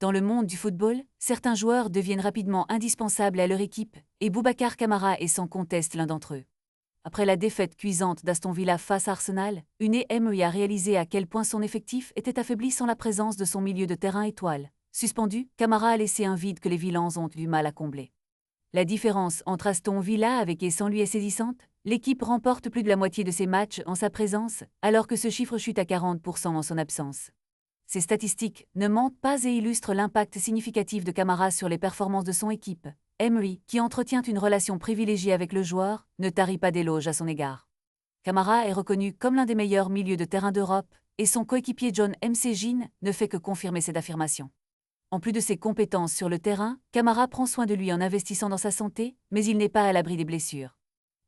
Dans le monde du football, certains joueurs deviennent rapidement indispensables à leur équipe, et Boubacar Kamara est sans conteste l'un d'entre eux. Après la défaite cuisante d'Aston Villa face à Arsenal, Unai Emery a réalisé à quel point son effectif était affaibli sans la présence de son milieu de terrain étoile. Suspendu, Kamara a laissé un vide que les Villans ont du mal à combler. La différence entre Aston Villa avec et sans lui est saisissante. L'équipe remporte plus de la moitié de ses matchs en sa présence, alors que ce chiffre chute à 40% en son absence. Ces statistiques ne mentent pas et illustrent l'impact significatif de Kamara sur les performances de son équipe. Emery, qui entretient une relation privilégiée avec le joueur, ne tarit pas d'éloges à son égard. Kamara est reconnu comme l'un des meilleurs milieux de terrain d'Europe, et son coéquipier John McGinn ne fait que confirmer cette affirmation. En plus de ses compétences sur le terrain, Kamara prend soin de lui en investissant dans sa santé, mais il n'est pas à l'abri des blessures.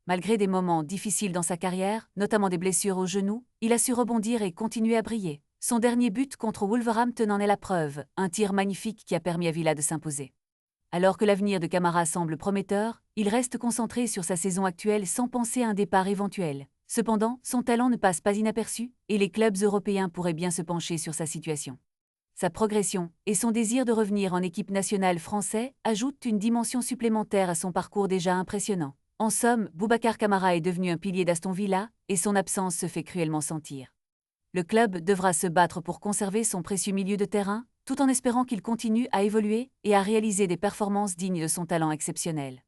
Malgré des moments difficiles dans sa carrière, notamment des blessures au genou, il a su rebondir et continuer à briller. Son dernier but contre Wolverhampton en est la preuve, un tir magnifique qui a permis à Villa de s'imposer. Alors que l'avenir de Kamara semble prometteur, il reste concentré sur sa saison actuelle sans penser à un départ éventuel. Cependant, son talent ne passe pas inaperçu, et les clubs européens pourraient bien se pencher sur sa situation. Sa progression et son désir de revenir en équipe nationale française ajoutent une dimension supplémentaire à son parcours déjà impressionnant. En somme, Boubacar Kamara est devenu un pilier d'Aston Villa, et son absence se fait cruellement sentir. Le club devra se battre pour conserver son précieux milieu de terrain, tout en espérant qu'il continue à évoluer et à réaliser des performances dignes de son talent exceptionnel.